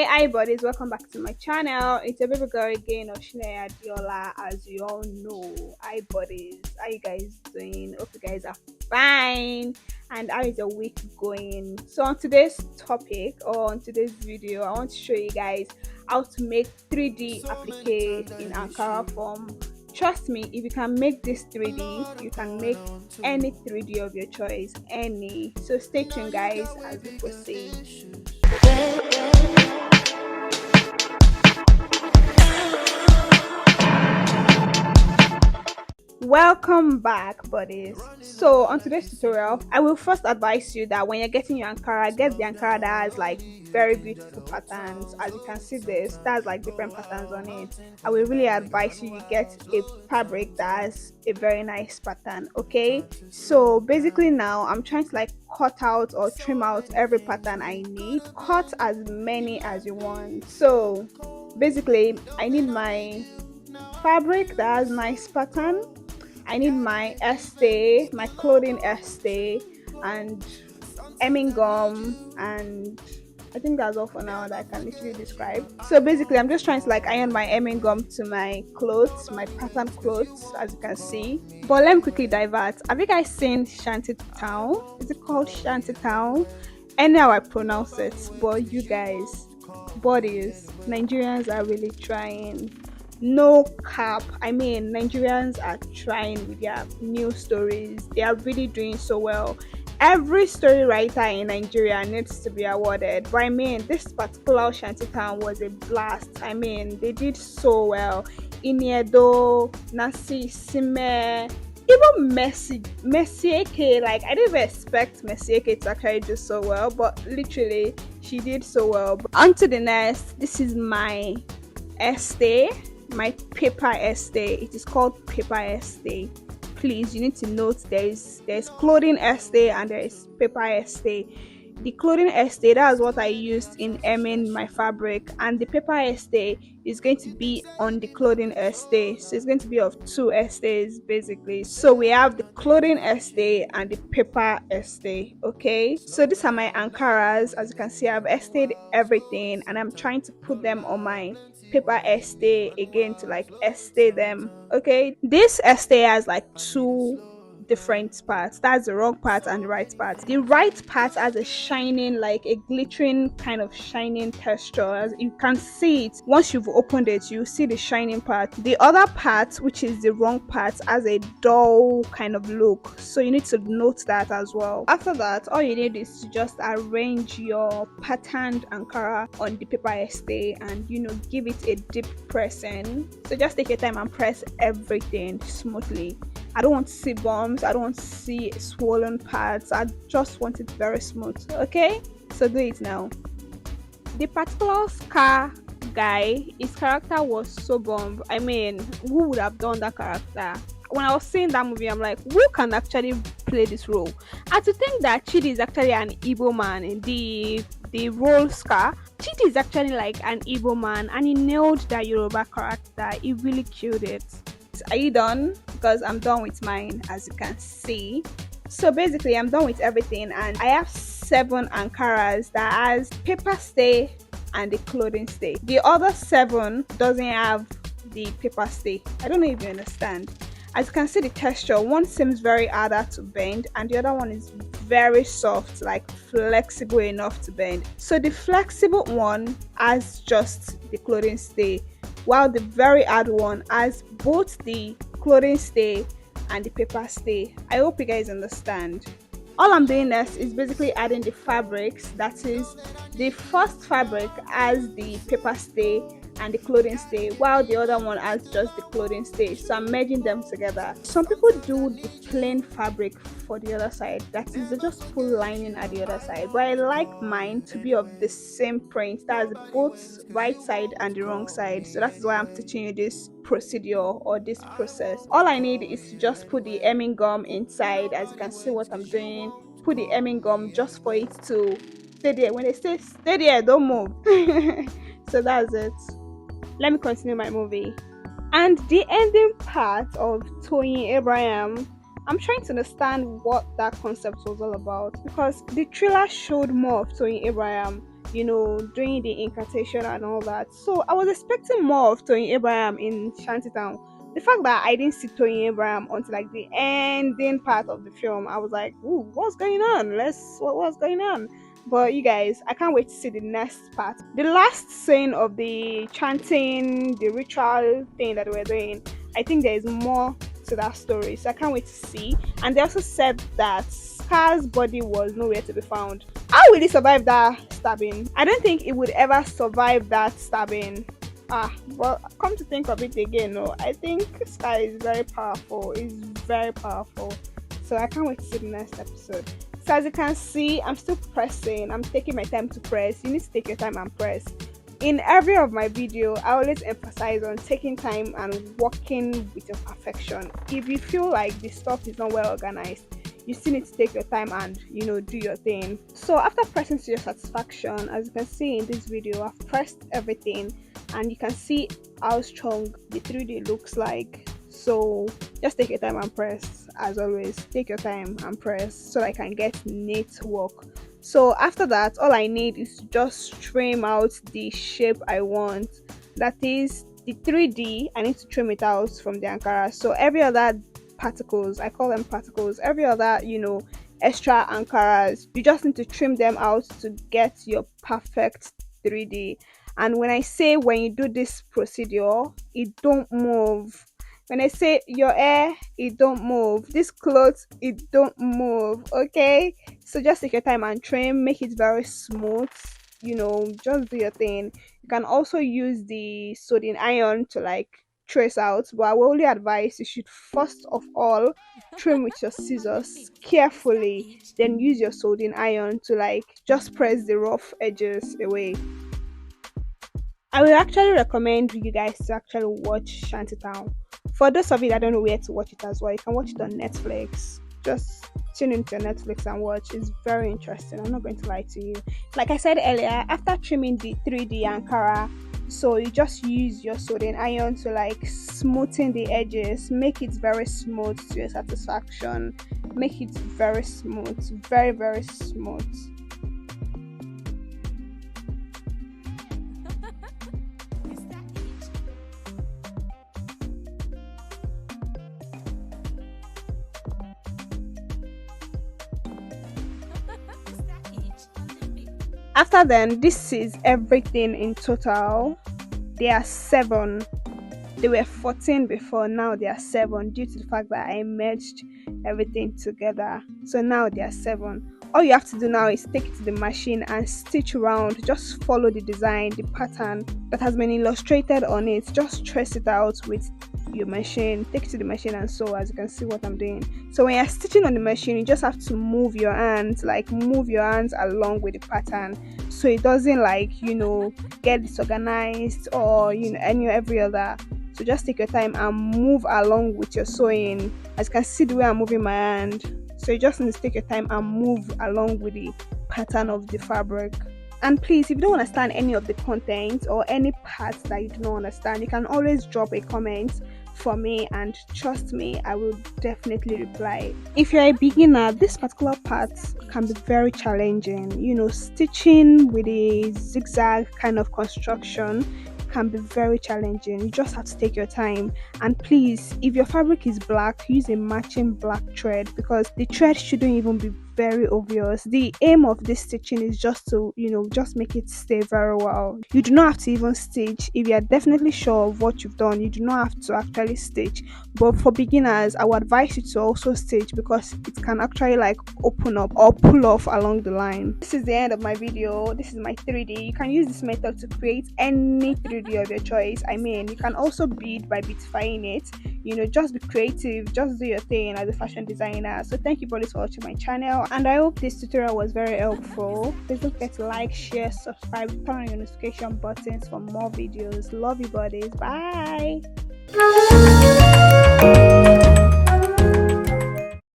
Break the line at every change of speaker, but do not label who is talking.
Hi buddies, welcome back to my channel. It's a baby girl again, Oshinaya Diola, as you all know. Hi buddies, how you guys doing? Hope you guys are fine. And how is your week going? So on today's topic, or on today's video, I want to show you guys how to make 3D applique in Ankara form. Trust me, if you can make this 3D, you can make any 3D of your choice, any. So stay tuned guys as we proceed. Welcome back buddies. So on today's tutorial, I will first advise you that when you're getting your Ankara, get the Ankara that has like very beautiful patterns. As you can see, this that's like different patterns on it. I will really advise you get a fabric that has a very nice pattern. Okay, so basically now I'm trying to like cut out or trim out every pattern I need. Cut as many as you want. So basically I need my fabric that has nice pattern. I need my estee, my clothing estee, and hemming gum, and I think that's all for now that I can literally describe. So basically I'm just trying to like iron my hemming gum to my clothes, my pattern clothes, as you can see. But let me quickly divert. Have you guys seen Shanty Town? Is it called Shanty Town? Anyhow I pronounce it, but you guys, bodies, Nigerians are really trying. No cap, I mean Nigerians are trying with their new stories. They are really doing so well. Every story writer in Nigeria needs to be awarded, but I mean this particular Shanty Town was a blast. I mean they did so well. Iniedo, Nasi Sime, even Messieke, like I didn't even expect Messieke to actually do so well, but literally she did so well. On to the next. This is my estee, my paper estee. It is called paper estee. Please, you need to note there's clothing estee and there is paper estee. The clothing estee, that's what I used in hemming my fabric, and the paper estee is going to be on the clothing estee. So it's going to be of two estays basically. So we have the clothing estee and the paper estee. Okay, so these are my Ankaras. As you can see, I've estayed everything and I'm trying to put them on my paper estee again to like estay them. Okay, this estee has like two different parts. That's the wrong part and the right part. The right part has a shining, like a glittering kind of shining texture. As you can see it, once you've opened it, you see the shining part. The other part, which is the wrong part, has a dull kind of look, so you need to note that as well. After that, all you need is to just arrange your patterned Ankara on the paper estee and give it a deep pressing. So just take your time and press everything smoothly. I don't want to see bumps, I don't want to see swollen parts, I just want it very smooth. Okay, so do it now. The particular scar guy, his character was so bomb. I mean, who would have done that character? When I was seeing that movie, I'm like, who can actually play this role? And to think that Chidi is actually an Igbo man in the role Scar. Chidi is actually like an Igbo man and he nailed that Yoruba character. He really killed it. Are you done? Because I'm done with mine, as you can see. So basically I'm done with everything and I have 7 Ankaras that has paper stay and the clothing stay. The other 7 doesn't have the paper stay. I don't know if you understand. As you can see, the texture, one seems very harder to bend and the other one is very soft, like flexible enough to bend. So the flexible one has just the clothing stay, while the very hard one has both the clothing stay and the paper stay. I hope you guys understand. All I'm doing next is basically adding the fabrics. That is, the first fabric has the paper stay and the clothing stay, while the other one has just the clothing stay. So I'm merging them together. Some people do the plain fabric for the other side, that is, they just put lining at the other side, but I like mine to be of the same print, that's both right side and the wrong side. So that's why I'm teaching you this procedure or this process. All I need is to just put the hemming gum inside. As you can see what I'm doing, put the hemming gum just for it to stay there. When they say stay there, don't move. So that's it. Let me continue my movie. And the ending part of Toyin Abraham, I'm trying to understand what that concept was all about, because the trailer showed more of Toyin Abraham, doing the incantation and all that. So I was expecting more of Tony Abraham in Shantytown. The fact that I didn't see Tony Abraham until like the ending part of the film, I was like, "Ooh, what's going on? What's going on?" But you guys, I can't wait to see the next part. The last scene of the chanting, the ritual thing that we're doing, I think there is more to that story. So I can't wait to see. And they also said that Scar's body was nowhere to be found. How will he survive that stabbing? I don't think it would ever survive that stabbing. Well, come to think of it again, no, I think Scar is very powerful. It's very powerful. So I can't wait to see the next episode. So as you can see, I'm still pressing. I'm taking my time to press. You need to take your time and press. In every of my video, I always emphasize on taking time and working with your perfection. If you feel like the stuff is not well organized, you still need to take your time and do your thing. So after pressing to your satisfaction, as you can see in this video, I've pressed everything and you can see how strong the 3D looks like. So just take your time and press. As always, take your time and press so I can get neat work. So after that, all I need is to just trim out the shape I want. That is the 3D. I need to trim it out from the Ankara. So every other particles, I call them particles, every other extra Ankaras, you just need to trim them out to get your perfect 3D. And when I say when you do this procedure, it don't move. When I say your hair, it don't move. This clothes, it don't move. Okay, so just take your time and trim, make it very smooth. Just do your thing. You can also use the soldering iron to trace out, but I will only advise you should first of all trim with your scissors carefully, then use your soldering iron to just press the rough edges away. I will actually recommend you guys to actually watch Shantytown. For those of you that don't know where to watch it as well, you can watch it on Netflix. Just tune into your Netflix and watch. It's very interesting. I'm not going to lie to you. Like I said earlier, after trimming the 3D Ankara, so you just use your soldering iron to smoothen the edges, make it very smooth to your satisfaction. Make it very smooth, very, very smooth. After then, this is everything in total. There are 7. They were 14 before, now they are 7 due to the fact that I merged everything together. So now there are 7. All you have to do now is take it to the machine and stitch around. Just follow the design, the pattern that has been illustrated on it. Just trace it out with your machine, take it to the machine and sew. As you can see what I'm doing. So when you're stitching on the machine, you just have to move your hands, move your hands along with the pattern, so it doesn't get disorganized or every other. So just take your time and move along with your sewing. As you can see the way I'm moving my hand, so you just need to take your time and move along with the pattern of the fabric. And please, if you don't understand any of the content or any parts that you do not understand, you can always drop a comment for me, and trust me, I will definitely reply. If you're a beginner, this particular part can be very challenging. Stitching with a zigzag kind of construction can be very challenging. You just have to take your time. And please, if your fabric is black, use a matching black thread, because the thread shouldn't even be very obvious. The aim of this stitching is just to just make it stay very well. You do not have to even stitch. If you are definitely sure of what you've done, you do not have to actually stitch. But for beginners, I would advise you to also stitch, because it can actually open up or pull off along the line. This is the end of my video. This is my 3D. You can use this method to create any 3D of your choice. You can also bead by beautifying it. Just be creative, just do your thing as a fashion designer. So thank you buddies for watching my channel, and I hope this tutorial was very helpful. Please don't forget to like, share, subscribe, turn on your notification buttons for more videos. Love you buddies. Bye.